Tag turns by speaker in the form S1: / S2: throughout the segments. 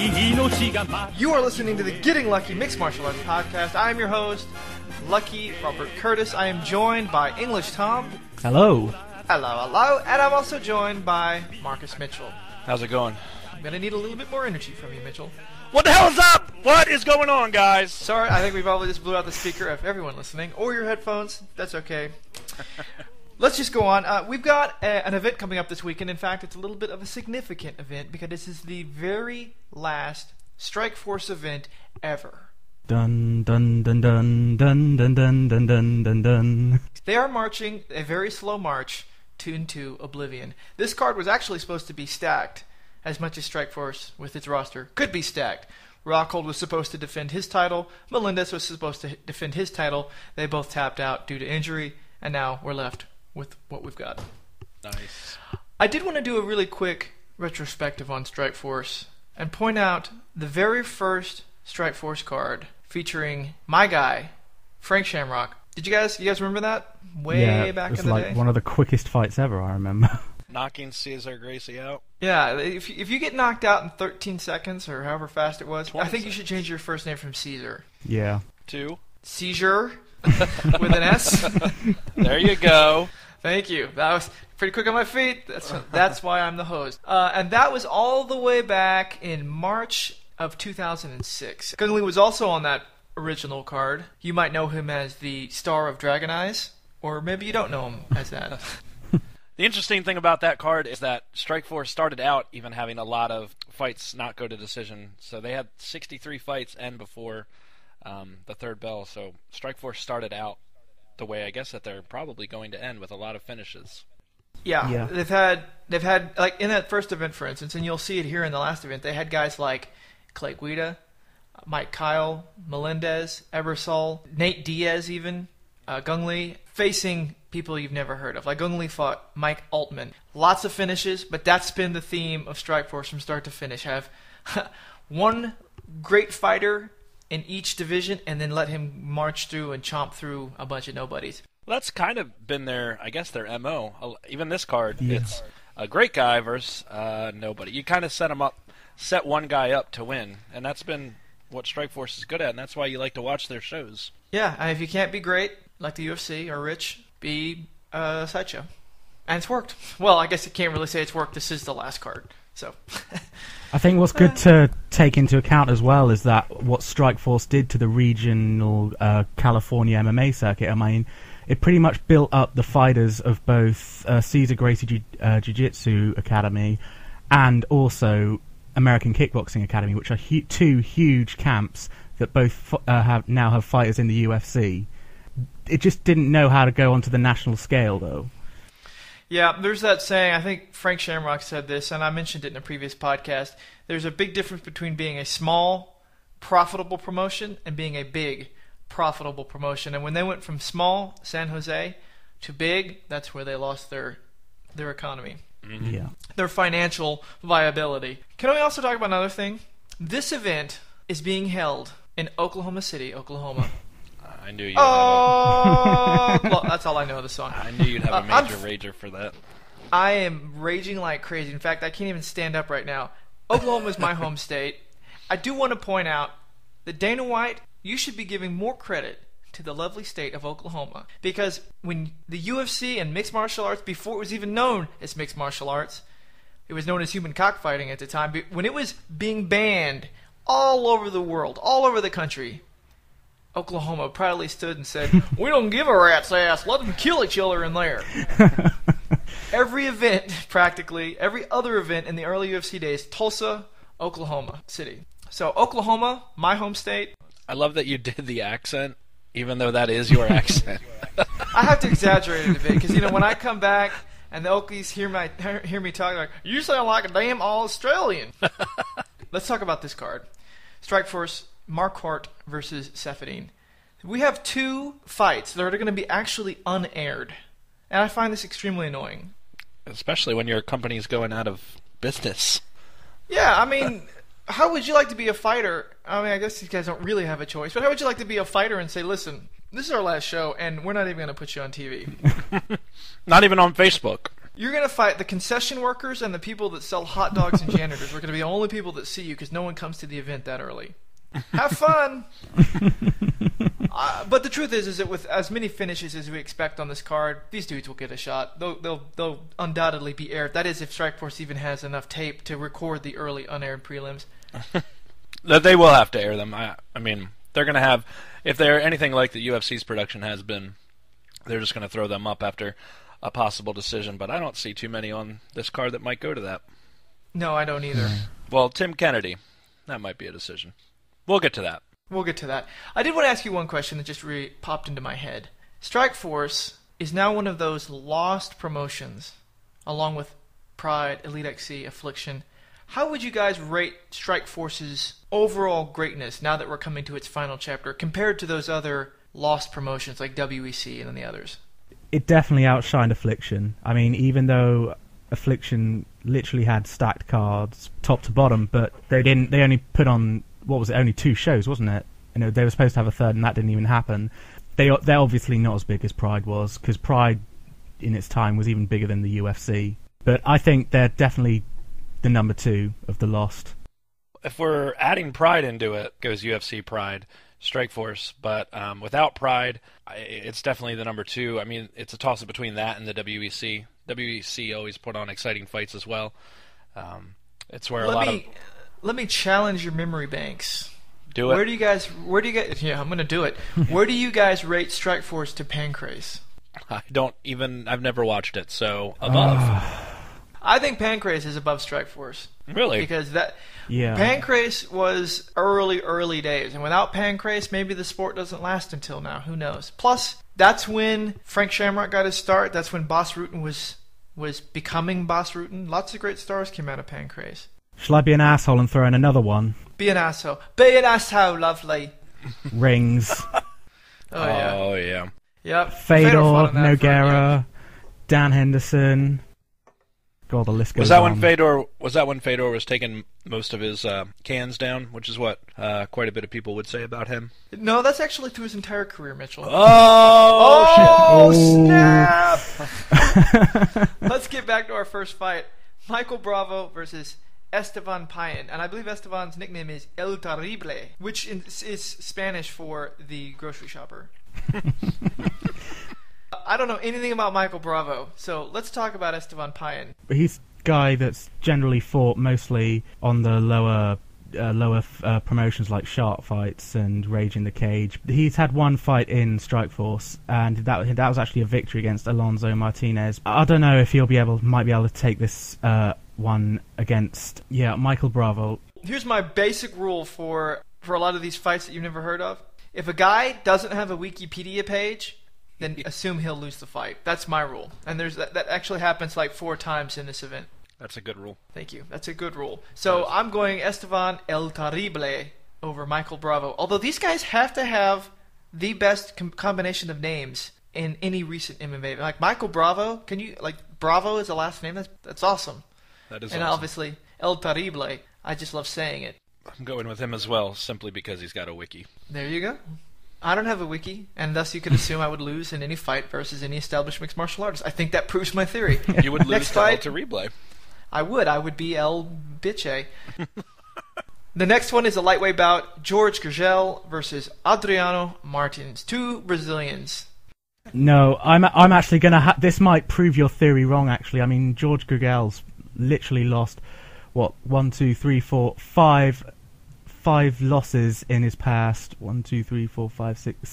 S1: You are listening to the Getting Lucky Mixed Martial Arts Podcast. I am your host, Lucky Robert Curtis. I am joined by English Thom.
S2: Hello.
S1: Hello. And I'm also joined by Marcus Mitchell.
S3: How's it going?
S1: I'm going to need a little bit more energy from you, Mitchell.
S3: What the hell is up? What is going on, guys?
S1: Sorry, I think we probably just blew out the speaker of everyone listening, or your headphones. That's okay. Let's just go on. We've got an event coming up this weekend. In fact, it's a little bit of a significant event because this is the very last Strikeforce event ever.
S2: Dun dun dun dun dun dun dun dun dun dun dun.
S1: They are marching a very slow march into oblivion. This card was actually supposed to be stacked as much as Strikeforce with its roster could be stacked. Rockhold was supposed to defend his title. Melendez was supposed to defend his title. They both tapped out due to injury, and now we're left with what we've got.
S3: Nice.
S1: I did want to do a really quick retrospective on Strikeforce and point out the very first Strikeforce card featuring my guy, Frank Shamrock. Did you guys remember that? Way back in the day?
S2: It was like one of the quickest fights ever, I remember.
S3: Knocking Caesar Gracie out?
S1: Yeah, if you get knocked out in 13 seconds or however fast it was, I think
S3: seconds.
S1: you should change your first name from Caesar.
S2: Yeah.
S3: To?
S1: Seizure with an S.
S3: There you go.
S1: Thank you. That was pretty quick on my feet. That's why I'm the host. And that was all the way back in March of 2006. Gung Lee was also on that original card. You might know him as the star of Dragon Eyes, or maybe you don't know him as that.
S3: The interesting thing about that card is that Strikeforce started out even having a lot of fights not go to decision. So they had 63 fights end before the third bell. So Strikeforce started out the way I guess that they're probably going to end, with a lot of finishes.
S1: Yeah. They've had like in that first event, for instance, and you'll see it here in the last event. They had guys like Clay Guida, Mike Kyle, Melendez, Ebersol, Nate Diaz, even Gung Lee, facing people you've never heard of. Like Gung Lee fought Mike Altman. Lots of finishes, but that's been the theme of Strikeforce from start to finish. Have one great fighter in each division, and then let him march through and chomp through a bunch of nobodies.
S3: Well, that's kind of been their MO. Even this card, It's a great guy versus nobody. You kind of set one guy up to win, and that's been what Strikeforce is good at, and that's why you like to watch their shows.
S1: Yeah, and if you can't be great, like the UFC or rich, be a sideshow. And it's worked. Well, I guess you can't really say it's worked. This is the last card, so...
S2: I think what's good to take into account as well is that what Strikeforce did to the regional California MMA circuit. I mean, it pretty much built up the fighters of both Caesar Gracie Jiu-Jitsu Academy and also American Kickboxing Academy, which are two huge camps that both now have fighters in the UFC. It just didn't know how to go onto the national scale, though.
S1: Yeah, there's that saying, I think Frank Shamrock said this, and I mentioned it in a previous podcast. There's a big difference between being a small, profitable promotion and being a big, profitable promotion. And when they went from small, San Jose, to big, that's where they lost their economy.
S3: Mm-hmm.
S2: Yeah.
S1: Their financial viability. Can we also talk about another thing? This event is being held in Oklahoma City, Oklahoma.
S3: I knew you'd have
S1: Well, that's all I know of the song.
S3: I knew you'd have a major rager for that.
S1: I am raging like crazy. In fact, I can't even stand up right now. Oklahoma is my home state. I do want to point out that Dana White, you should be giving more credit to the lovely state of Oklahoma. Because when the UFC and mixed martial arts, before it was even known as mixed martial arts, it was known as human cockfighting at the time. But when it was being banned all over the world, all over the country, Oklahoma proudly stood and said, "We don't give a rat's ass. Let them kill each other in there." Every event, practically, every other event in the early UFC days, Tulsa, Oklahoma City. So Oklahoma, my home state.
S3: I love that you did the accent, even though that is your accent.
S1: I have to exaggerate it a bit, because when I come back and the Okies hear me talking, like, you sound like a damn Australian. Let's talk about this card. Strikeforce, Marquardt versus Estevan. We have two fights that are going to be actually unaired, and I find this extremely annoying.
S3: Especially when your company's going out of business.
S1: Yeah, I mean, how would you like to be a fighter? I mean, I guess these guys don't really have a choice, but how would you like to be a fighter and say, listen, this is our last show, and we're not even going to put you on TV?
S3: Not even on Facebook.
S1: You're going to fight the concession workers and the people that sell hot dogs and janitors. We're going to be the only people that see you because no one comes to the event that early. Have fun! But the truth is that with as many finishes as we expect on this card, these dudes will get a shot. They'll undoubtedly be aired. That is, if Strikeforce even has enough tape to record the early unaired prelims.
S3: They will have to air them. I mean, they're going to have, if they're anything like the UFC's production has been, they're just going to throw them up after a possible decision. But I don't see too many on this card that might go to that.
S1: No, I don't either.
S3: Well, Tim Kennedy, that might be a decision. We'll get to that.
S1: We'll get to that. I did want to ask you one question that just popped into my head. Strikeforce is now one of those lost promotions, along with Pride, Elite XC, Affliction. How would you guys rate Strikeforce's overall greatness now that we're coming to its final chapter compared to those other lost promotions like WEC and then the others?
S2: It definitely outshined Affliction. I mean, even though Affliction literally had stacked cards top to bottom, but they only put on, what was it, only 2 shows, wasn't it? You know, they were supposed to have a third, and that didn't even happen. They're obviously not as big as Pride was, because Pride, in its time, was even bigger than the UFC. But I think they're definitely the number 2 of the lost.
S3: If we're adding Pride into it, goes UFC Pride, Strikeforce. But without Pride, it's definitely the number 2. I mean, it's a toss-up between that and the WEC. WEC always put on exciting fights as well. It's where
S1: Let me challenge your memory banks.
S3: Do it.
S1: Where do you guys? Yeah, I'm gonna do it. Where do you guys rate Strikeforce to Pancrase?
S3: I've never watched it, so above.
S1: I think Pancrase is above Strikeforce.
S3: Really?
S1: Because Pancrase was early days, and without Pancrase, maybe the sport doesn't last until now. Who knows? Plus, that's when Frank Shamrock got his start. That's when Boss Rutan was becoming Boss Rutan. Lots of great stars came out of Pancrase.
S2: Shall I be an asshole and throw in another one?
S1: Be an asshole. Be an asshole, lovely.
S2: Rings.
S3: Oh, yeah.
S1: Yep.
S2: Fedor, Nogueira, Dan Henderson. God, the list goes on.
S3: Was that when Fedor was taking most of his cans down, which is what quite a bit of people would say about him?
S1: No, that's actually through his entire career, Mitchell.
S3: Shit.
S1: Snap! Let's get back to our first fight. Michael Bravo versus Estevan Pion, and I believe Estevan's nickname is El Terrible, which is Spanish for the grocery shopper. I don't know anything about Michael Bravo, so let's talk about Estevan Pion.
S2: He's a guy that's generally fought mostly on the lower promotions like Shark Fights and Rage in the Cage. He's had one fight in Strikeforce, and that was actually a victory against Alonso Martinez. I don't know if he'll might be able to take this one against Michael Bravo.
S1: Here's my basic rule for a lot of these fights that you've never heard of. If a guy doesn't have a Wikipedia page, then assume he'll lose the fight. That's my rule. And that actually happens like 4 times in this event.
S3: That's a good rule.
S1: Thank you. That's a good rule. So I'm going Estevan El Terrible over Michael Bravo. Although these guys have to have the best combination of names in any recent MMA. Like Michael Bravo, Bravo is the last name? That's awesome.
S3: That is
S1: and
S3: awesome.
S1: Obviously, El Terrible, I just love saying it.
S3: I'm going with him as well, simply because he's got a wiki.
S1: There you go. I don't have a wiki, and thus you could assume I would lose in any fight versus any established mixed martial artist. I think that proves my theory.
S3: You would lose to El Terrible.
S1: I would be El Biche. The next one is a lightweight bout, George Gurgel versus Adriano Martins, 2 Brazilians.
S2: No, I'm actually going to... this might prove your theory wrong, actually. I mean, George Gurgel's literally lost, 5 losses in his past. 1, 2, 3, 4, 5, 6,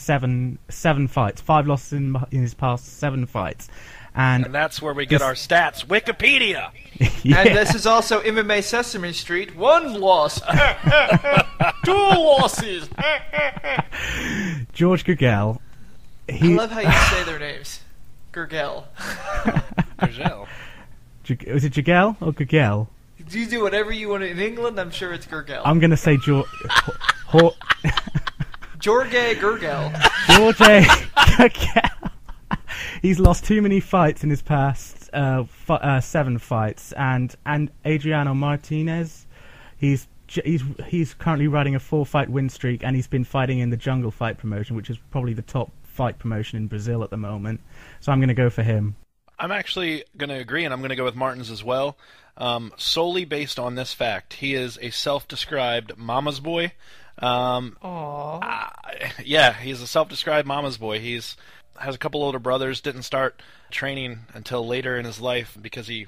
S2: 7 fights. 5 losses in his past 7 fights. And
S3: that's where we get our stats. Wikipedia!
S2: Yeah.
S1: And this is also MMA Sesame Street. 1 loss. 2 losses.
S2: George Gurgel.
S1: I love how you say their names. Gurgel.
S3: Gurgel.
S2: Is it Jagel or Gurgel?
S1: You do whatever you want. In England, I'm sure it's Gurgel.
S2: I'm going to say George
S1: Gurgel.
S2: George Gurgel. He's lost too many fights in his past 7 fights, and Adriano Martinez, he's currently riding a 4-fight win streak, and he's been fighting in the Jungle Fight promotion, which is probably the top fight promotion in Brazil at the moment. So I'm going to go for him.
S3: I'm actually going to agree, and I'm going to go with Martin's as well, solely based on this fact. He is a self-described mama's boy. Yeah, he's a self-described mama's boy. Has a couple older brothers, didn't start training until later in his life because he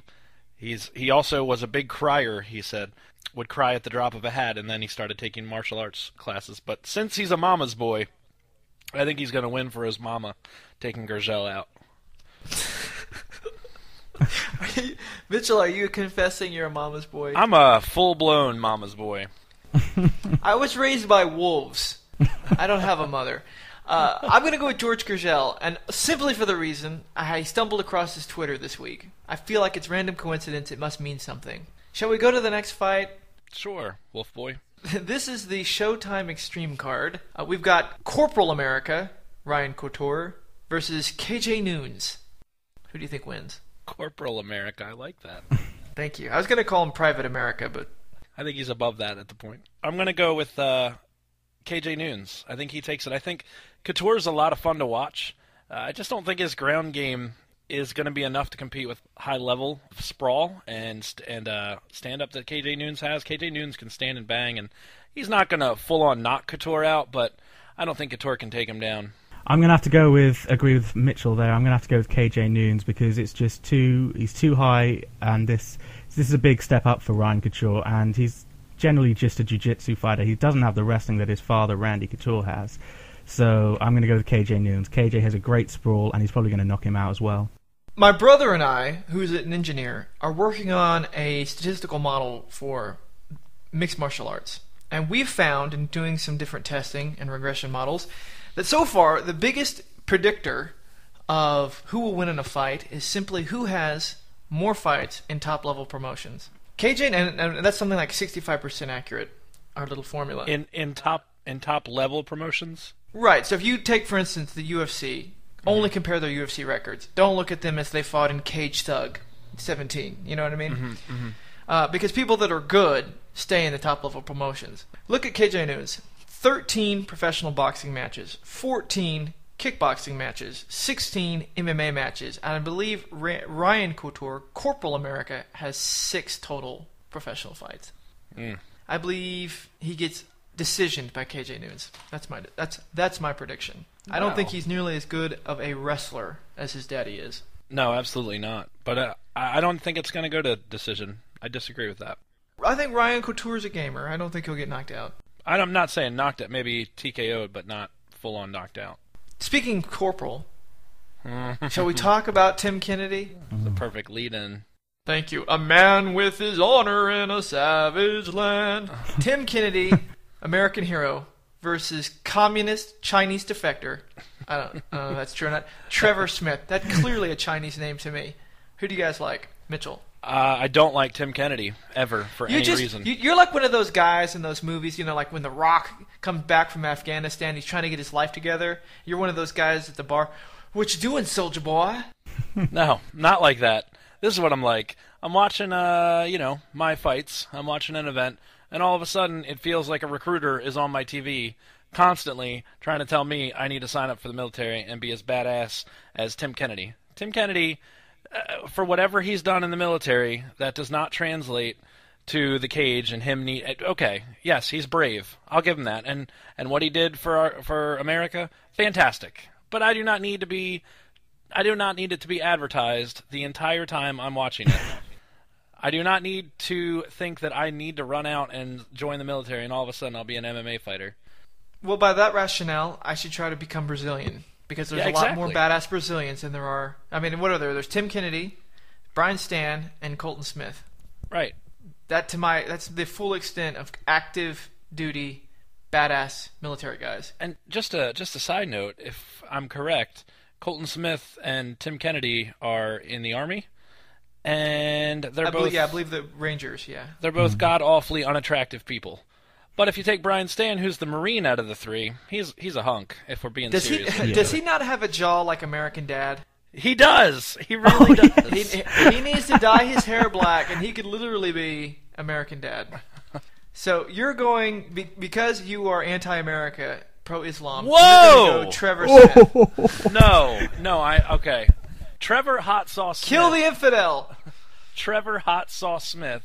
S3: also was a big crier, he said. Would cry at the drop of a hat, and then he started taking martial arts classes. But since he's a mama's boy, I think he's going to win for his mama, taking Gurgel out.
S1: Mitchell, are you confessing you're a mama's boy?
S3: I'm a full-blown mama's boy.
S1: I was raised by wolves. I don't have a mother. I'm going to go with George Gurgel, and simply for the reason I stumbled across his Twitter this week. I feel like it's random coincidence. It must mean something. Shall we go to the next fight?
S3: Sure, Wolf Boy.
S1: This is the Showtime Extreme card. We've got Corporal America, Ryan Couture, versus KJ Noons. Who do you think wins?
S3: Corporal America, I like that.
S1: Thank you. I was going to call him Private America, but
S3: I think he's above that at the point. I'm going to go with KJ Noons. I think he takes it. I think Couture's a lot of fun to watch. I just don't think his ground game is going to be enough to compete with high-level sprawl and stand-up that KJ Noons has. KJ Noons can stand and bang, and he's not going to full-on knock Couture out, but I don't think Couture can take him down.
S2: I'm going to have to agree with Mitchell there. I'm going to have to go with KJ Noons because it's just he's too high, and this is a big step up for Ryan Couture, and he's generally just a jiu-jitsu fighter. He doesn't have the wrestling that his father, Randy Couture, has. So I'm going to go with KJ Noons. KJ has a great sprawl, and he's probably going to knock him out as well.
S1: My brother and I, who's an engineer, are working on a statistical model for mixed martial arts. And we've found, in doing some different testing and regression models, that so far the biggest predictor of who will win in a fight is simply who has more fights in top-level promotions. KJ, and that's something like 65% accurate, our little formula.
S3: In top-level promotions?
S1: Right. So if you take, for instance, the UFC, only compare their UFC records. Don't look at them as they fought in Cage Thug 17. You know what I mean? Because people that are good stay in the top-level promotions. Look at KJ Noons. 13 professional boxing matches, 14 kickboxing matches, 16 MMA matches, and I believe Ryan Couture, Corporal America, has 6 total professional fights. I believe he gets decisioned by KJ Noons. That's my prediction. Wow. I don't think he's nearly as good of a wrestler as his daddy is.
S3: No, absolutely not. But I don't think it's going to go to decision. I disagree with that.
S1: I think Ryan Couture's a gamer. I don't think he'll get knocked out.
S3: I'm not saying knocked out, maybe TKO'd, but not full-on knocked out.
S1: Speaking Corporal, shall we talk about Tim Kennedy?
S3: The perfect lead-in.
S1: Thank you. A man with his honor in a savage land. Tim Kennedy, American hero, versus communist Chinese defector. I don't know if that's true or not. Trevor Smith. That's clearly a Chinese name to me. Who do you guys like? Mitchell.
S3: I don't like Tim Kennedy, ever, for any reason.
S1: You're like one of those guys in those movies, like when The Rock comes back from Afghanistan, he's trying to get his life together. You're one of those guys at the bar. What you doing, soldier boy?
S3: No, not like that. This is what I'm like. I'm watching, my fights. I'm watching an event, and all of a sudden it feels like a recruiter is on my TV constantly trying to tell me I need to sign up for the military and be as badass as Tim Kennedy. Tim Kennedy, for whatever he's done in the military, that does not translate to the cage and him okay, yes, he's brave. I'll give him that. And what he did for America, fantastic. But I do not need it to be advertised the entire time I'm watching it. I do not need to think that I need to run out and join the military and all of a sudden I'll be an MMA fighter.
S1: Well, by that rationale, I should try to become Brazilian. Because there's a lot more badass Brazilians than there are. I mean, what are there? There's Tim Kennedy, Brian Stan, and Colton Smith.
S3: Right.
S1: That's the full extent of active duty, badass military guys.
S3: And just a side note, if I'm correct, Colton Smith and Tim Kennedy are in the Army, and I
S1: believe the Rangers. Yeah.
S3: They're both god awfully unattractive people. But if you take Brian Stan, who's the Marine out of the three, he's a hunk, if we're being serious.
S1: Does he not have a jaw like American Dad?
S3: He does. He really does.
S1: He needs to dye his hair black, and he could literally be American Dad. So you're going, because you are anti-America, pro-Islam,
S3: whoa!
S1: You're going to go Trevor Smith.
S3: No, okay. Trevor Hot Sauce Smith.
S1: Kill the infidel!
S3: Trevor Hot Sauce Smith.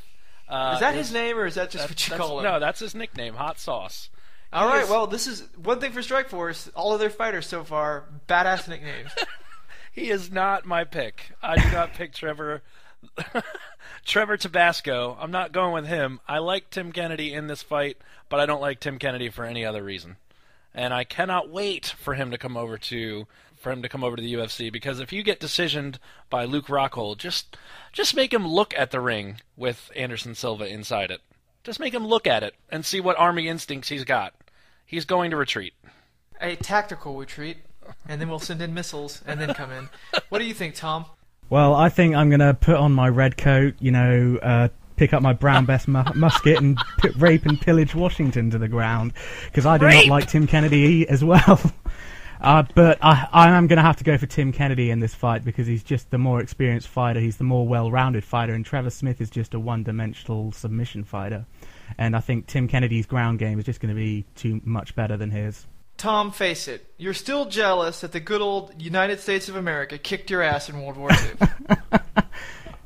S1: Is that his name, or is that just what you call him?
S3: No, that's his nickname, Hot Sauce.
S1: All right, well, this is one thing for Strikeforce. All of their fighters so far, badass nicknames.
S3: He is not my pick. I do not pick Trevor Tabasco. I'm not going with him. I like Tim Kennedy in this fight, but I don't like Tim Kennedy for any other reason. And I cannot wait for him to come over to the UFC, because if you get decisioned by Luke Rockhold, just make him look at the ring with Anderson Silva inside it. Just make him look at it and see what army instincts he's got. He's going to retreat.
S1: A tactical retreat, and then we'll send in missiles and then come in. What do you think, Thom?
S2: Well, I think I'm going to put on my red coat, pick up my brown best musket and rape and pillage Washington to the ground, because I do not like Tim Kennedy as well. But I am going to have to go for Tim Kennedy in this fight, because he's just the more experienced fighter. He's the more well-rounded fighter, and Trevor Smith is just a one-dimensional submission fighter. And I think Tim Kennedy's ground game is just going to be too much better than his.
S1: Tom, face it. You're still jealous that the good old United States of America kicked your ass in World War II.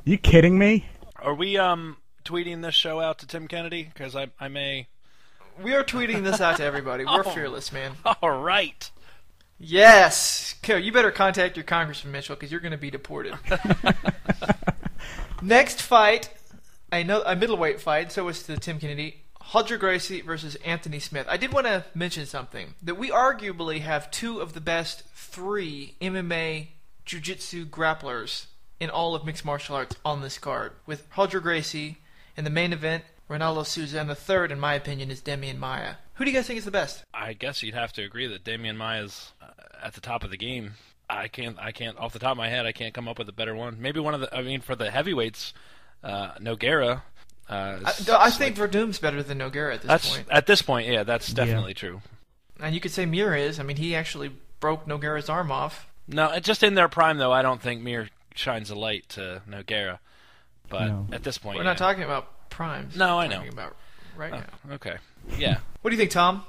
S2: You kidding me?
S3: Are we tweeting this show out to Tim Kennedy? Because I may...
S1: We are tweeting this out to everybody. We're fearless, man.
S3: All right.
S1: Yes! You better contact your congressman, Mitchell, because you're going to be deported. Next fight, a middleweight fight, so is the Tim Kennedy. Roger Gracie versus Anthony Smith. I did want to mention something, that we arguably have two of the best 3 MMA jiu-jitsu grapplers in all of mixed martial arts on this card, with Roger Gracie in the main event, Ronaldo Souza, and the third, in my opinion, is Demian Maia. Who do you guys think is the best?
S3: I guess you'd have to agree that Demian Maia's at the top of the game. I can't, off the top of my head, I can't come up with a better one. Maybe for the heavyweights, Nogueira.
S1: I think Verdum's better than Nogueira at this point.
S3: At this point, yeah, that's definitely true.
S1: And you could say Mir is. I mean, he actually broke Nogueira's arm off.
S3: No, just in their prime, though, I don't think Mir shines a light to Nogueira. But at this point,
S1: we're not talking about primes.
S3: No, I know.
S1: We're talking about right now.
S3: Okay, yeah.
S1: What do you think, Thom?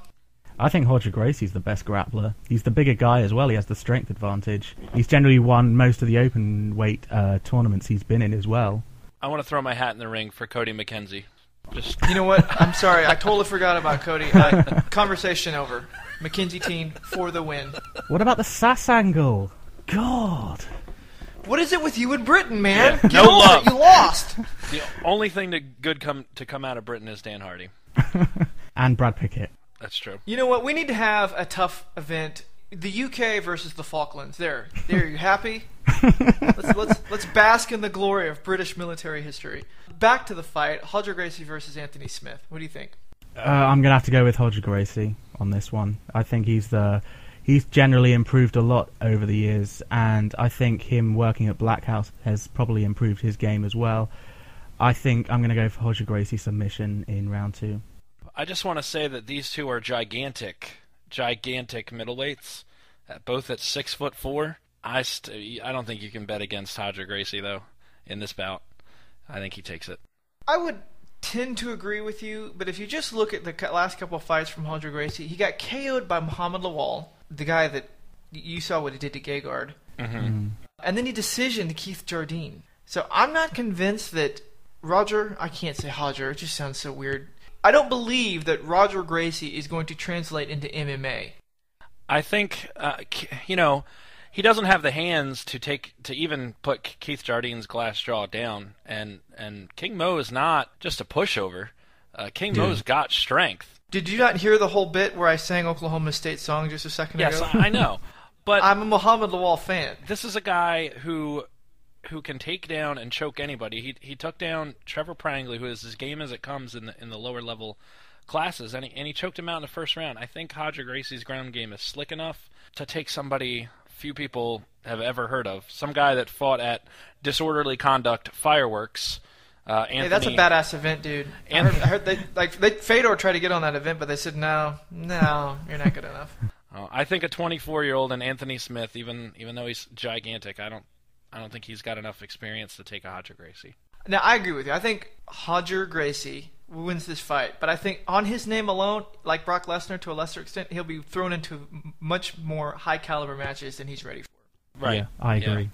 S2: I think Roger Gracie's the best grappler. He's the bigger guy as well. He has the strength advantage. He's generally won most of the open weight tournaments he's been in as well.
S3: I want to throw my hat in the ring for Cody McKenzie.
S1: You know what? I'm sorry. I totally forgot about Cody. Conversation over. McKenzie team for the win.
S2: What about the Sass angle? God.
S1: What is it with you and Britain, man?
S3: Yeah, no love.
S1: You lost.
S3: The only thing to come out of Britain is Dan Hardy.
S2: And Brad Pickett.
S3: That's true.
S1: You know what? We need to have a tough event. The UK versus the Falklands. There. You happy? Let's bask in the glory of British military history. Back to the fight. Roger Gracie versus Anthony Smith. What do you think?
S2: I'm going to have to go with Roger Gracie on this one. I think he's generally improved a lot over the years, and I think him working at Black House has probably improved his game as well. I think I'm going to go for Roger Gracie submission in round 2.
S3: I just want to say that these two are gigantic middleweights, both at 6'4". I don't think you can bet against Roger Gracie though in this bout. I think he takes it.
S1: I would tend to agree with you, but if you just look at the last couple of fights from Roger Gracie, he got KO'd by Muhammad Lawal, the guy that you saw what he did to Gegard, and then he decisioned Keith Jardine. So I'm not convinced that I can't say Roger, it just sounds so weird. I don't believe that Roger Gracie is going to translate into MMA.
S3: I think, he doesn't have the hands to even put Keith Jardine's glass jaw down, and King Mo is not just a pushover. King Mo's got strength.
S1: Did you not hear the whole bit where I sang Oklahoma State song just a second ago?
S3: Yes, I know. But
S1: I'm a Muhammad Lawal fan.
S3: This is a guy who can take down and choke anybody. He took down Trevor Prangley, who is as game as it comes in the lower level classes, and he choked him out in the first round. I think Roger Gracie's ground game is slick enough to take somebody few people have ever heard of. Some guy that fought at Disorderly Conduct Fireworks. Anthony,
S1: hey, that's a badass event, dude. I heard Fedor tried to get on that event, but they said no, you're not good enough.
S3: I think a 24-year-old and Anthony Smith, even though he's gigantic, I don't think he's got enough experience to take a Roger Gracie.
S1: Now I agree with you. I think Roger Gracie wins this fight, but I think on his name alone, like Brock Lesnar to a lesser extent, he'll be thrown into much more high caliber matches than he's ready for.
S3: Right.
S2: Yeah, I agree.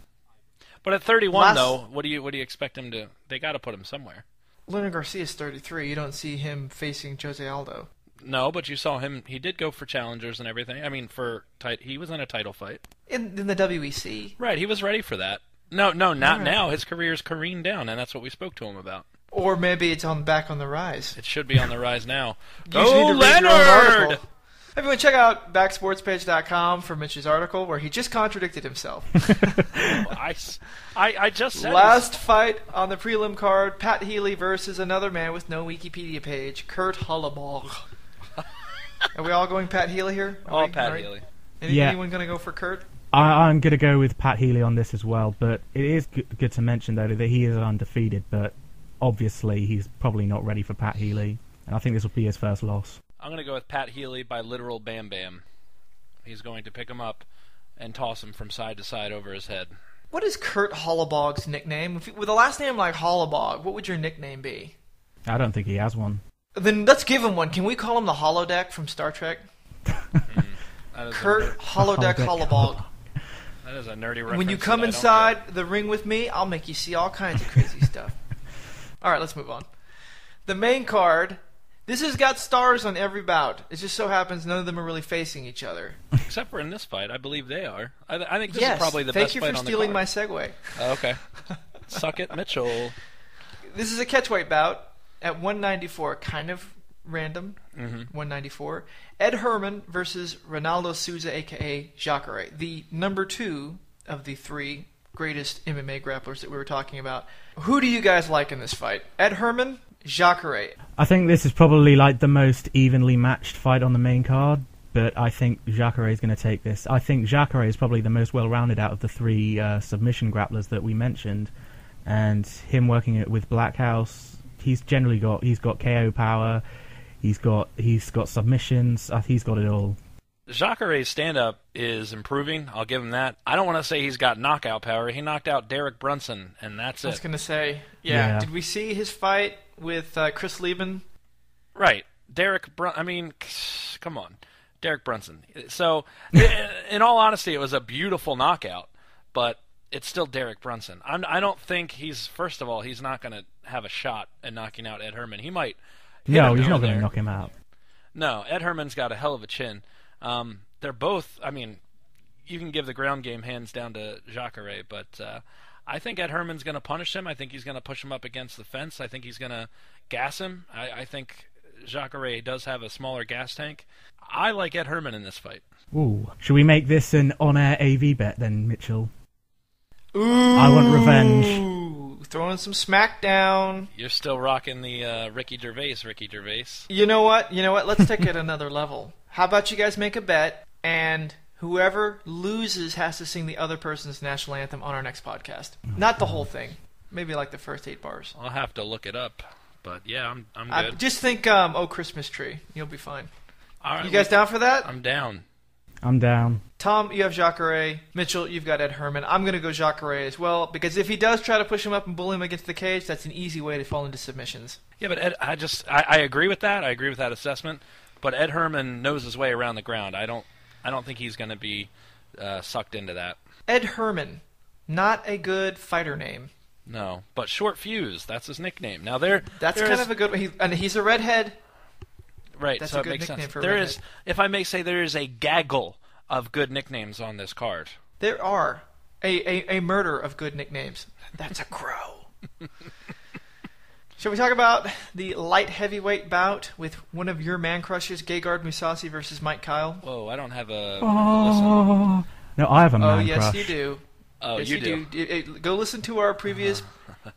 S3: But at 31, though, what do you expect him to? They got to put him somewhere.
S1: Leonard Garcia's 33. You don't see him facing Jose Aldo.
S3: No, but you saw him. He did go for challengers and everything. I mean, he was in a title fight
S1: In the WEC.
S3: Right, he was ready for that. No, not now. His career's careened down, and that's what we spoke to him about.
S1: Or maybe it's back on the rise.
S3: It should be on the rise now.
S1: Go Leonard! Everyone, check out backsportspage.com for Mitch's article where he just contradicted himself.
S3: I just said
S1: last fight on the prelim card: Pat Healy versus another man with no Wikipedia page, Kurt Hollebach. Are we all going Pat Healy here?
S3: All Pat Healy.
S1: Anyone going to go for Kurt?
S2: I'm going to go with Pat Healy on this as well, but it is good to mention, though, that he is undefeated, but obviously he's probably not ready for Pat Healy, and I think this will be his first loss.
S3: I'm going to go with Pat Healy by literal Bam Bam. He's going to pick him up and toss him from side to side over his head.
S1: What is Kurt Hollebach's nickname? With a last name like Hollebach, what would your nickname be?
S2: I don't think he has one.
S1: Then let's give him one. Can we call him the Holodeck from Star Trek? Kurt Holodeck Hollebach.
S3: That is a nerdy reference.
S1: When you come inside the ring with me, I'll make you see all kinds of crazy stuff. All right, let's move on. The main card. This has got stars on every bout. It just so happens none of them are really facing each other.
S3: Except for in this fight. I believe they are. I think this is probably the best fight on the card.
S1: Thank you for stealing my segue.
S3: Okay. Suck it, Mitchell.
S1: This is a catchweight bout at 194. Kind of random. 194. Ed Herman versus Ronaldo Souza, a.k.a. Jacare. The number 2 of the 3 greatest MMA grapplers that we were talking about. Who do you guys like in this fight? Ed Herman? Jacare.
S2: I think this is probably like the most evenly matched fight on the main card, but I think Jacare is going to take this. I think Jacare is probably the most well-rounded out of the 3 submission grapplers that we mentioned, and him working it with Blackhouse, he's got KO power, he's got submissions, he's got it all.
S3: Jacare's stand-up is improving. I'll give him that. I don't want to say he's got knockout power. He knocked out Derek Brunson, and that's it.
S1: I was going to say, yeah. Did we see his fight with Chris Lieben?
S3: Right. Come on. Derek Brunson. So, in all honesty, it was a beautiful knockout, but it's still Derek Brunson. I don't think first of all, he's not going to have a shot at knocking out Ed Herman. He might.
S2: No, he's not going to knock him out.
S3: No, Ed Herman's got a hell of a chin. They're both, you can give the ground game hands down to Jacare, but I think Ed Herman's going to punish him. I think he's going to push him up against the fence. I think he's going to gas him. I think Jacare does have a smaller gas tank. I like Ed Herman in this fight.
S2: Ooh. Should we make this an on-air AV bet then, Mitchell? Ooh. I want revenge.
S1: Throwing some smackdown.
S3: You're still rocking the Ricky Gervais.
S1: You know what? Let's take it another level. How about you guys make a bet, and whoever loses has to sing the other person's national anthem on our next podcast. Not the whole thing. Maybe like the first 8 bars.
S3: I'll have to look it up. But yeah, I'm good.
S1: Just think, Oh Christmas Tree. You'll be fine.
S3: All right,
S1: you guys down for that?
S3: I'm down.
S2: I'm down.
S1: Tom, you have Jacare. Mitchell, you've got Ed Herman. I'm going to go Jacare as well, because if he does try to push him up and bully him against the cage, that's an easy way to fall into submissions.
S3: Yeah, but Ed, I agree with that. I agree with that assessment. But Ed Herman knows his way around the ground. I don't think he's going to be sucked into that.
S1: Ed Herman, not a good fighter name.
S3: No, but Short Fuse, that's his nickname. Now
S1: that's kind of a good. And he's a redhead.
S3: Right,
S1: that's
S3: so
S1: a good
S3: it makes
S1: nickname
S3: sense.
S1: for a
S3: there
S1: redhead.
S3: is, if I may say, there is a gaggle of good nicknames on this card.
S1: There are a murder of good nicknames. That's a crow. Shall we talk about the light heavyweight bout with one of your man crushes, Gegard Mousasi versus Mike Kyle?
S3: Whoa, I don't have a
S2: listen. No, I have a man crush.
S1: Oh, yes, you do.
S3: Oh,
S1: yes,
S3: you do.
S1: Go listen to our previous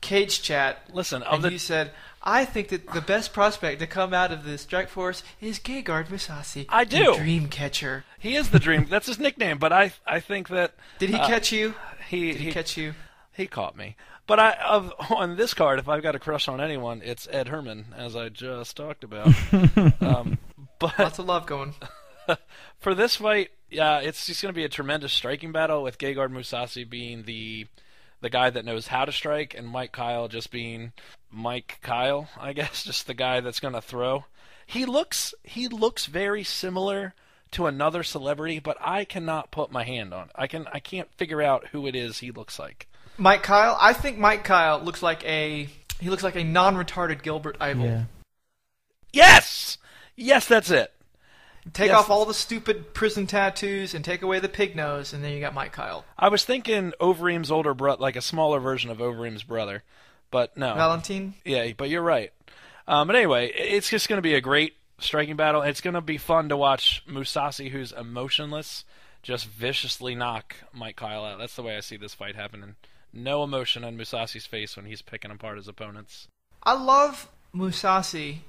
S1: cage chat.
S3: Listen,
S1: you said, I think that the best prospect to come out of the Strikeforce is Gegard Mousasi.
S3: I do.
S1: The dream catcher.
S3: He is the dream. That's his nickname. But I think that.
S1: Did he catch you?
S3: Did
S1: he catch you?
S3: He caught me. But on this card, if I've got a crush on anyone, it's Ed Herman, as I just talked about. But
S1: lots of love going.
S3: For this fight, yeah, it's just going to be a tremendous striking battle with Gegard Mousasi being the guy that knows how to strike, and Mike Kyle just being Mike Kyle, I guess, just the guy that's going to throw. He looks very similar to another celebrity, but I cannot put my hand on. I can't figure out who it is he looks like.
S1: Mike Kyle. I think Mike Kyle looks like a non-retarded Gilbert Eiffel.
S2: Yeah.
S3: Yes, that's it.
S1: Take
S3: Yes.
S1: off all the stupid prison tattoos and take away the pig nose, and then you got Mike Kyle.
S3: I was thinking Overeem's older brother, like a smaller version of Overeem's brother, but no.
S1: Valentine?
S3: Yeah, but you're right. But anyway, it's just going to be a great striking battle. It's going to be fun to watch Mousasi, who's emotionless, just viciously knock Mike Kyle out. That's the way I see this fight happening. No emotion on Mousasi's face when he's picking apart his opponents.
S1: I love Mousasi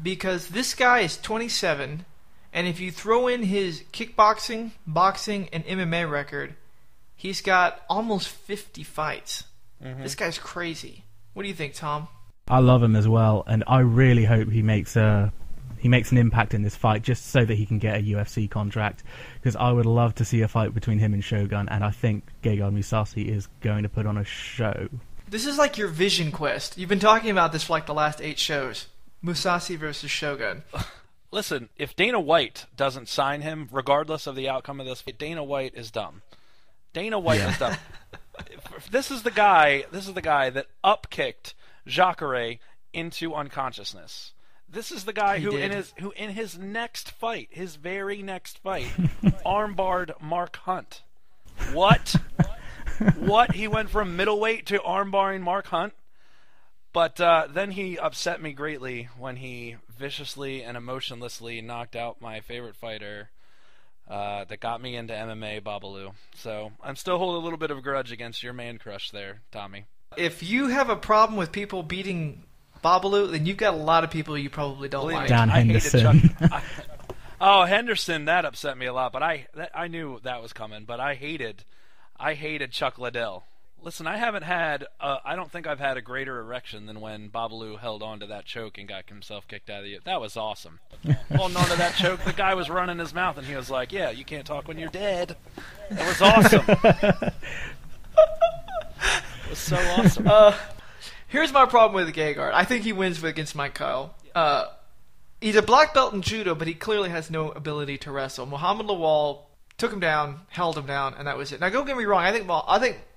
S1: because this guy is 27, and if you throw in his kickboxing, boxing, and MMA record, he's got almost 50 fights. Mm-hmm. This guy's crazy. What do you think, Thom?
S2: I love him as well, and I really hope he makes an impact in this fight just so that he can get a UFC contract, because I would love to see a fight between him and Shogun, and I think Gegard Mousasi is going to put on a show.
S1: This is like your vision quest. You've been talking about this for like the last 8 shows. Mousasi versus Shogun.
S3: Listen, if Dana White doesn't sign him, regardless of the outcome of this, Dana White is dumb. Dana White is dumb. This is the guy that upkicked Jacare into unconsciousness. This is the guy who in his next fight, his very next fight, armbarred Mark Hunt. What? What? He went from middleweight to armbarring Mark Hunt? But then he upset me greatly when he viciously and emotionlessly knocked out my favorite fighter that got me into MMA, Babalu. So I'm still holding a little bit of a grudge against your man crush there, Tommy.
S1: If you have a problem with people beating Babalu, then you've got a lot of people you probably don't like.
S2: Dan Henderson.
S3: Henderson, that upset me a lot, but I knew that was coming. But I hated Chuck Liddell. Listen, I don't think I've had a greater erection than when Babalu held on to that choke and got himself kicked out of the... That was awesome. Holding on to that choke, the guy was running his mouth, and he was like, yeah, you can't talk when you're dead. It was awesome. It was so awesome.
S1: Here's my problem with Gegard. I think he wins against Mike Kyle. He's a black belt in judo, but he clearly has no ability to wrestle. Muhammad Lawal took him down, held him down, and that was it. Now, don't get me wrong. I think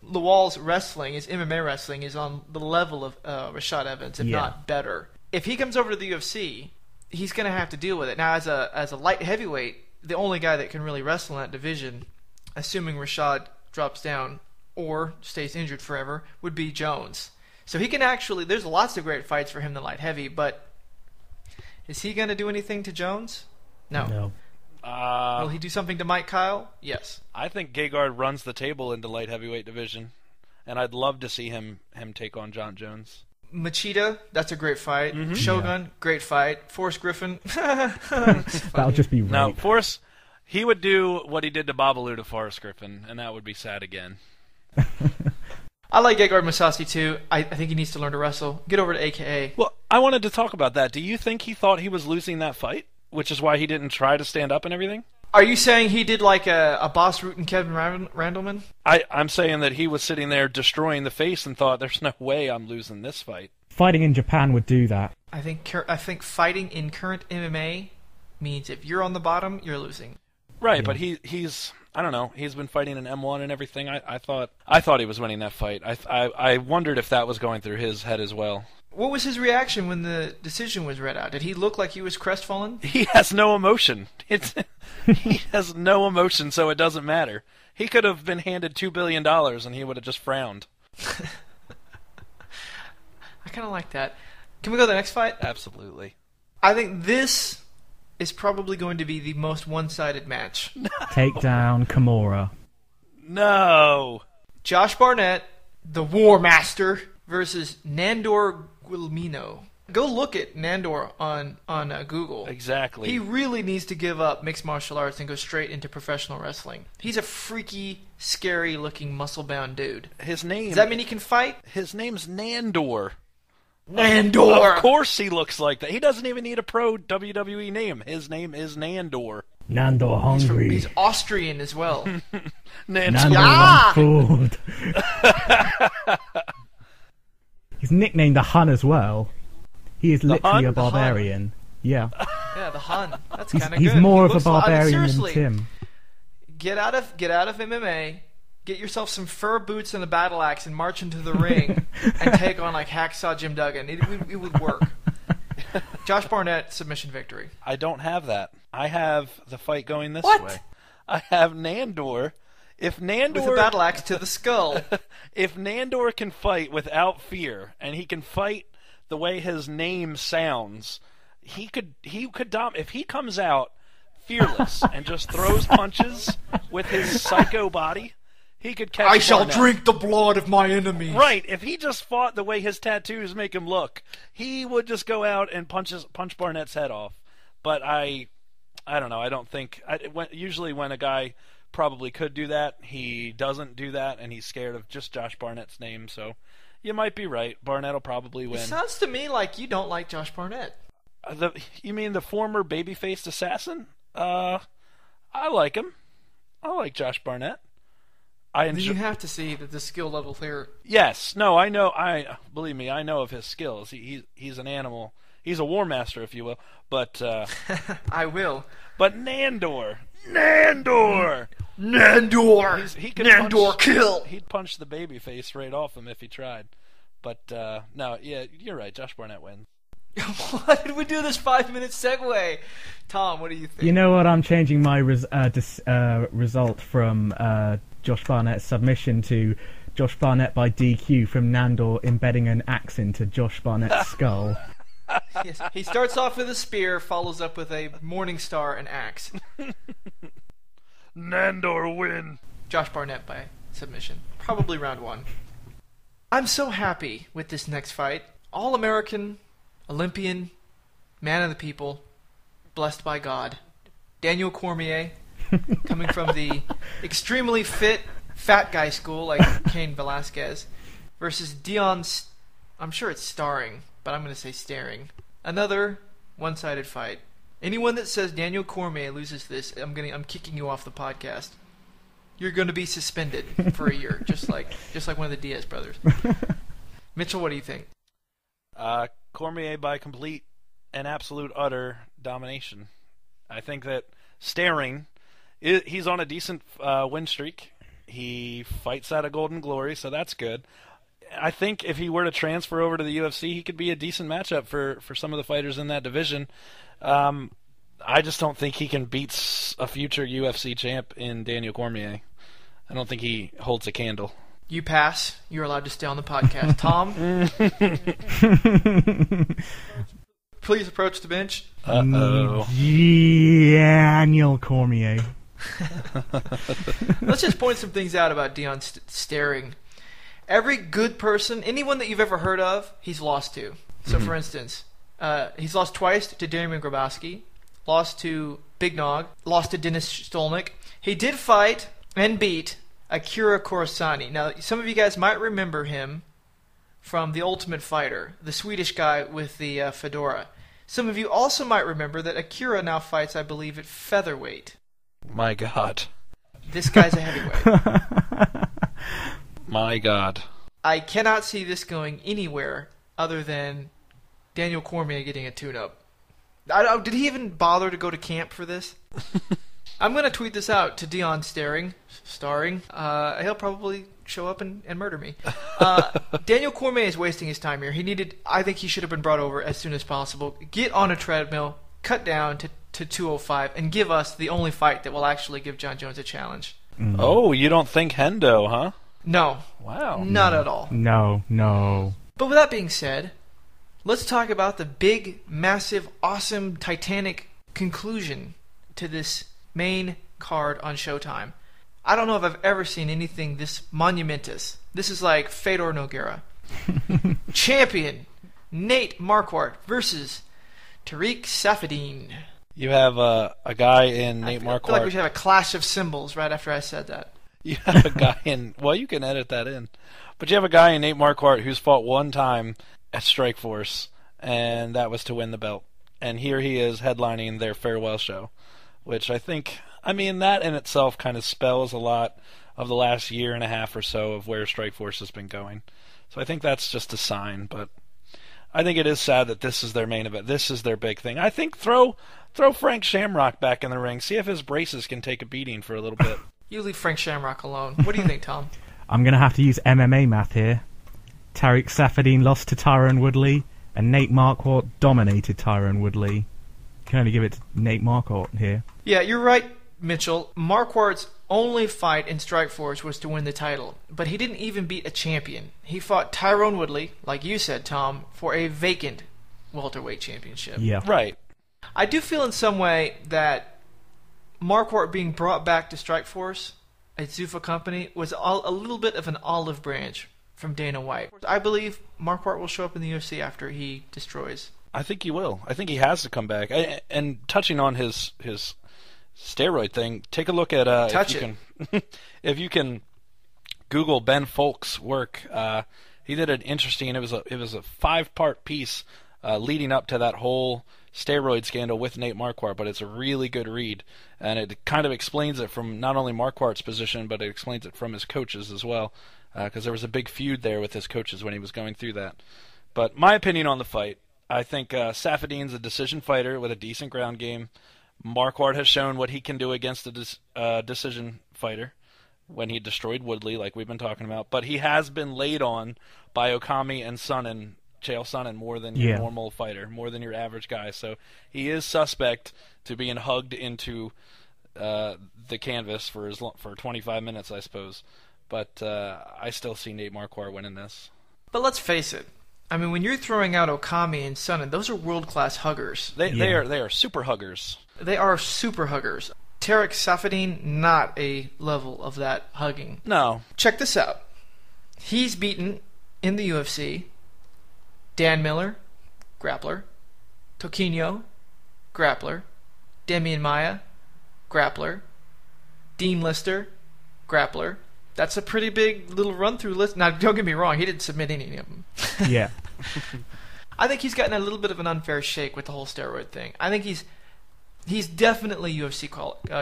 S1: Lawal's wrestling, his MMA wrestling, is on the level of Rashad Evans, if not better. If he comes over to the UFC, he's going to have to deal with it. Now, as a light heavyweight, the only guy that can really wrestle in that division, assuming Rashad drops down or stays injured forever, would be Jones. So he can actually... There's lots of great fights for him in light heavy, but is he going to do anything to Jones? No. Will he do something to Mike Kyle? Yes.
S3: I think Gegard runs the table in the light heavyweight division, and I'd love to see him take on John Jones.
S1: Machida, that's a great fight. Mm-hmm. Shogun, great fight. Forrest Griffin.
S2: That'll just be right.
S3: No, Forrest, he would do what he did to Babalu to Forrest Griffin, and that would be sad again.
S1: I like Gegard Mousasi too. I think he needs to learn to wrestle. Get over to AKA.
S3: Well, I wanted to talk about that. Do you think he thought he was losing that fight, which is why he didn't try to stand up and everything?
S1: Are you saying he did like a Boss Root and Kevin Randleman?
S3: I'm saying that he was sitting there destroying the face and thought, there's no way I'm losing this fight.
S2: Fighting in Japan would do that.
S1: I think fighting in current MMA means if you're on the bottom, you're losing.
S3: Right, but he's... I don't know. He's been fighting an M1 and everything. I thought he was winning that fight. I wondered if that was going through his head as well.
S1: What was his reaction when the decision was read out? Did he look like he was crestfallen?
S3: He has no emotion. He has no emotion, so it doesn't matter. He could have been handed $2 billion and he would have just frowned.
S1: I kind of like that. Can we go to the next fight?
S3: Absolutely.
S1: I think this is probably going to be the most one-sided match.
S2: Takedown Kimura.
S3: No.
S1: Josh Barnett, the War Master, versus Nandor Guillermino. Go look at Nandor on Google.
S3: Exactly.
S1: He really needs to give up mixed martial arts and go straight into professional wrestling. He's a freaky, scary-looking, muscle-bound dude.
S3: His name...
S1: Does that mean he can fight?
S3: His name's Nandor.
S1: Nandor!
S3: Of course he looks like that. He doesn't even need a pro WWE name. His name is Nandor.
S2: Nandor hungry.
S1: He's Austrian as well.
S2: Nandor food. He's nicknamed the Hun as well. He is literally a barbarian. Yeah.
S1: Yeah, the Hun. That's kind of good.
S2: He's more of a barbarian than Tim.
S1: Get out of MMA. Get yourself some fur boots and a battle axe and march into the ring and take on like Hacksaw Jim Duggan. It would work. Josh Barnett, submission victory.
S3: I don't have that. I have the fight going this
S1: What?
S3: way. I have Nandor. If Nandor
S1: With a battle axe to the skull.
S3: if Nandor can fight without fear, and he can fight the way his name sounds, he could if he comes out fearless and just throws punches with his psycho body, he could catch
S1: I shall
S3: Barnett.
S1: drink the blood of my enemies.
S3: Right, if he just fought the way his tattoos make him look, he would just go out and punch Barnett's head off. But I don't know. I don't think usually when a guy probably could do that, he doesn't do that, and he's scared of just Josh Barnett's name. So you might be right. Barnett will probably win.
S1: It sounds to me like you don't like Josh Barnett.
S3: You mean the former baby-faced assassin? I like him. I like Josh Barnett.
S1: You have to see that the skill level here.
S3: Yes. No, I know. Believe me, I know of his skills. He's an animal. He's a war master, if you will. But
S1: I will.
S3: But Nandor. He could
S1: kill.
S3: He'd punch the baby face right off him if he tried. But no, yeah, you're right. Josh Barnett wins.
S1: Why did we do this 5-minute segue? Tom, what do you think?
S2: You know what? I'm changing my result from Josh Barnett's submission to Josh Barnett by DQ from Nandor embedding an axe into Josh Barnett's skull.
S1: Yes. He starts off with a spear, follows up with a morning star and axe.
S3: Nandor win.
S1: Josh Barnett by submission. Probably round 1. I'm so happy with this next fight. All-American, Olympian, man of the people, blessed by God. Daniel Cormier, coming from the extremely fit, fat guy school like Cain Velasquez, versus Dion, I'm sure it's starring, but I'm going to say staring. Another one-sided fight. Anyone that says Daniel Cormier loses this, I'm kicking you off the podcast. You're going to be suspended for a year, just like one of the Diaz brothers. Mitchell, what do you think?
S3: Cormier by complete and absolute utter domination. I think that staring, he's on a decent win streak. He fights out of Golden Glory, so that's good. I think if he were to transfer over to the UFC, he could be a decent matchup for some of the fighters in that division. I just don't think he can beat a future UFC champ in Daniel Cormier. I don't think he holds a candle.
S1: You pass. You're allowed to stay on the podcast. Tom? Please approach the bench.
S3: Uh-oh.
S2: Daniel Cormier.
S1: Let's just point some things out about Dion staring. Every good person, anyone that you've ever heard of, he's lost to. So, for instance, he's lost twice to Darian Grabowski, lost to Big Nog, lost to Dennis Stolnik. He did fight and beat Akira Kurosani. Now, some of you guys might remember him from The Ultimate Fighter, the Swedish guy with the fedora. Some of you also might remember that Akira now fights, I believe, at featherweight.
S3: My God.
S1: This guy's a heavyweight.
S3: My God.
S1: I cannot see this going anywhere other than Daniel Cormier getting a tune-up. Did he even bother to go to camp for this? I'm going to tweet this out to Dion starring. He'll probably show up and murder me. Daniel Cormier is wasting his time here. I think he should have been brought over as soon as possible. Get on a treadmill, cut down to 205, and give us the only fight that will actually give John Jones a challenge.
S3: Oh, you don't think Hendo, huh?
S1: No.
S3: Wow.
S1: Not at all.
S2: No.
S1: But with that being said, let's talk about the big, massive, awesome, titanic conclusion to this main card on Showtime. I don't know if I've ever seen anything this monumentous. This is like Fedor Nogueira. Champion Nate Marquardt versus Tarik Saffiedine.
S3: You have a guy in Nate Marquardt.
S1: I feel like we should have a clash of cymbals right after I said that.
S3: You have a guy in... Well, you can edit that in. But you have a guy in Nate Marquardt who's fought one time at Strikeforce, and that was to win the belt. And here he is headlining their farewell show, which I think... I mean, that in itself kind of spells a lot of the last year and a half or so of where Strikeforce has been going. So I think that's just a sign, but I think it is sad that this is their main event. This is their big thing. I think throw Frank Shamrock back in the ring. See if his braces can take a beating for a little bit.
S1: You leave Frank Shamrock alone. What do you think, Thom?
S2: I'm going to have to use MMA math here. Tarik Safadine lost to Tyrone Woodley, and Nate Marquardt dominated Tyrone Woodley. Can only give it to Nate Marquardt here.
S1: Yeah, you're right, Mitchell. Marquardt's only fight in Strikeforce was to win the title, but he didn't even beat a champion. He fought Tyrone Woodley, like you said, Thom, for a vacant welterweight championship.
S2: Yeah.
S3: Right.
S1: I do feel in some way that Marquardt being brought back to Strikeforce at Zuffa Company was a little bit of an olive branch from Dana White. I believe Marquardt will show up in the UFC after he destroys.
S3: I think he will. I think he has to come back. And touching on his steroid thing, take a look at if you can Google Ben Folk's work. He did an interesting. It was a 5-part piece leading up to that whole steroid scandal with Nate Marquardt, but it's a really good read, and it kind of explains it from not only Marquardt's position, but it explains it from his coaches as well, because there was a big feud there with his coaches when he was going through that. But my opinion on the fight, I think Safadine's a decision fighter with a decent ground game. Marquardt has shown what he can do against a decision fighter when he destroyed Woodley, like we've been talking about, but he has been laid on by Okami and Chael Sonnen more than your normal fighter, more than your average guy. So he is suspect to being hugged into the canvas for 25 minutes, I suppose. But I still see Nate Marquardt winning this.
S1: But let's face it. I mean, when you're throwing out Okami and Sonnen, those are world-class huggers.
S3: They are super huggers.
S1: They are super huggers. Tarik Safadine, not a level of that hugging.
S3: No.
S1: Check this out. He's beaten in the UFC Dan Miller, grappler, Toquinho, grappler, Demian Maia, grappler, Dean Lister, grappler. That's a pretty big little run-through list. Now, don't get me wrong, he didn't submit any of them.
S2: Yeah.
S1: I think he's gotten a little bit of an unfair shake with the whole steroid thing. I think he's definitely UFC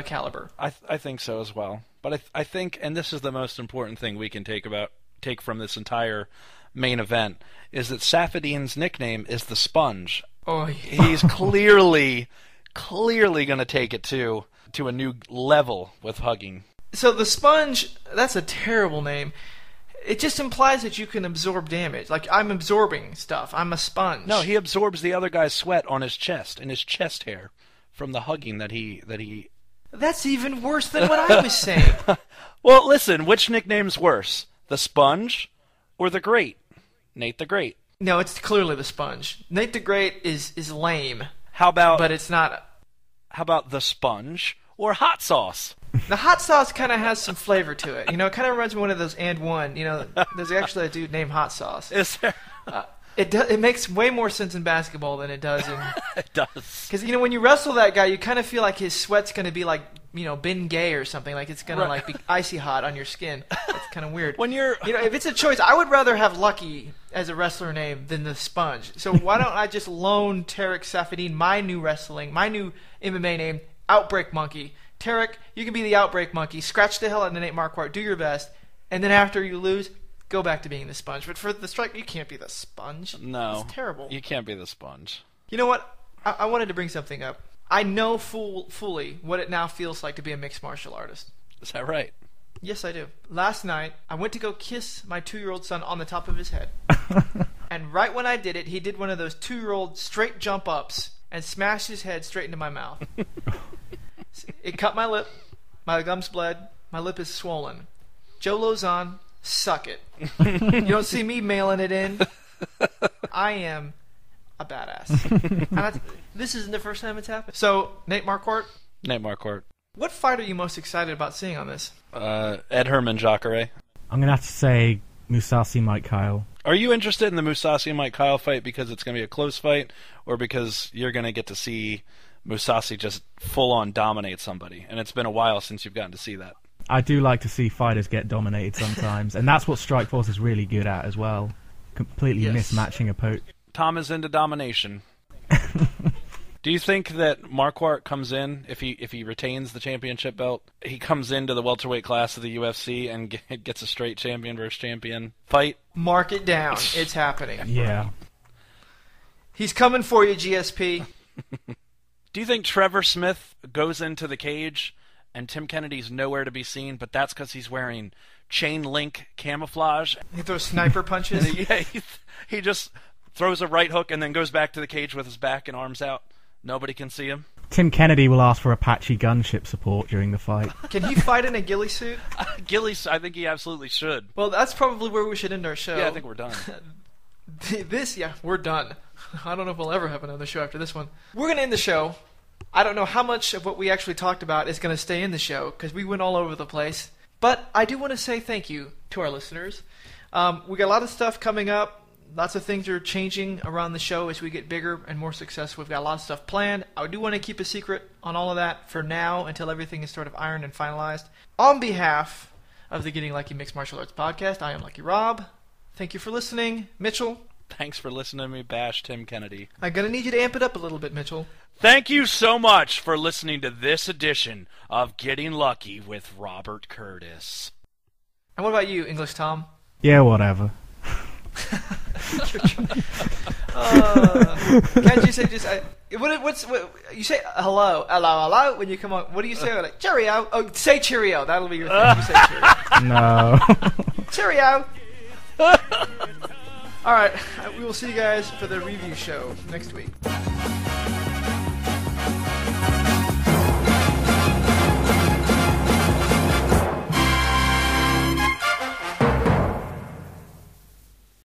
S1: caliber.
S3: I think so as well. But I think, and this is the most important thing we can take from this entire main event, is that Safadine's nickname is the Sponge.
S1: Oh, yeah.
S3: He's clearly going to take it to a new level with hugging.
S1: So the Sponge, that's a terrible name. It just implies that you can absorb damage. Like, I'm absorbing stuff. I'm a sponge.
S3: No, he absorbs the other guy's sweat on his chest and his chest hair from the hugging that he...
S1: That's even worse than what I was saying.
S3: Well, listen, which nickname's worse? The Sponge or the Great? Nate the Great.
S1: No, it's clearly the Sponge. Nate the Great is lame.
S3: How about...
S1: But it's not...
S3: How about the Sponge or Hot Sauce?
S1: The hot sauce kind of has some flavor to it. You know, it kind of reminds me of one of those And One. You know, there's actually a dude named Hot Sauce.
S3: Is there?
S1: It makes way more sense in basketball than it does in...
S3: It does.
S1: Because, you know, when you wrestle that guy, you kind of feel like his sweat's going to be like, you know, Ben Gay or something. Like it's going to like be icy hot on your skin. That's kind of weird.
S3: When you're...
S1: You know, if it's a choice, I would rather have Lucky as a wrestler name than the Sponge. So why don't I just loan Tarik Safadine my new MMA name, Outbreak Monkey. Tarik, you can be the Outbreak Monkey. Scratch the hell out of Nate Marquardt. Do your best. And then after you lose, go back to being the Sponge. But for the strike, you can't be the Sponge.
S3: No.
S1: It's terrible.
S3: You can't be the Sponge.
S1: You know what? I wanted to bring something up. I know fully what it now feels like to be a mixed martial artist.
S3: Is that right?
S1: Yes, I do. Last night, I went to go kiss my 2-year-old son on the top of his head. And right when I did it, he did one of those 2-year-old straight jump ups and smashed his head straight into my mouth. It cut my lip. My gums bled. My lip is swollen. Joe Lozon, suck it. You don't see me mailing it in. I am a badass. This isn't the first time it's happened. So, Nate Marquardt?
S3: Nate Marquardt.
S1: What fight are you most excited about seeing on this?
S3: Ed Herman, Jacare.
S2: I'm going to have to say Mousasi, Mike Kyle.
S3: Are you interested in the Mousasi and Mike Kyle fight because it's going to be a close fight, or because you're going to get to see Mousasi just full-on dominate somebody? And it's been a while since you've gotten to see that.
S2: I do like to see fighters get dominated sometimes, and that's what Strikeforce is really good at as well. Completely mismatching a poke.
S3: Thom is into domination. Do you think that Marquardt comes in, if he retains the championship belt, he comes into the welterweight class of the UFC and gets a straight champion versus champion fight?
S1: Mark it down. It's happening.
S2: Yeah.
S1: He's coming for you, GSP.
S3: Do you think Trevor Smith goes into the cage and Tim Kennedy's nowhere to be seen, but that's because he's wearing chain link camouflage.
S1: He throws sniper punches.
S3: Yeah, he just throws a right hook and then goes back to the cage with his back and arms out. Nobody can see him.
S2: Tim Kennedy will ask for Apache gunship support during the fight.
S1: Can he fight in a ghillie suit?
S3: I think he absolutely should.
S1: Well, that's probably where we should end our show.
S3: Yeah, I think we're done.
S1: We're done. I don't know if we'll ever have another show after this one. We're going to end the show. I don't know how much of what we actually talked about is going to stay in the show, because we went all over the place. But I do want to say thank you to our listeners. We got a lot of stuff coming up. Lots of things are changing around the show as we get bigger and more successful. We've got a lot of stuff planned. I do want to keep a secret on all of that for now until everything is sort of ironed and finalized. On behalf of the Getting Lucky Mixed Martial Arts Podcast, I am Lucky Rob. Thank you for listening. Mitchell?
S3: Thanks for listening to me bash Tim Kennedy.
S1: I'm going to need you to amp it up a little bit, Mitchell.
S3: Thank you so much for listening to this edition of Getting Lucky with Robert Curtis.
S1: And what about you, English Thom?
S2: Yeah, whatever.
S1: Can't you say just... what you say hello when you come on. What do you say? Like, cheerio. Oh, say cheerio. That'll be your thing. You say cheerio.
S2: No.
S1: Cheerio. All right. We will see you guys for the review show next week.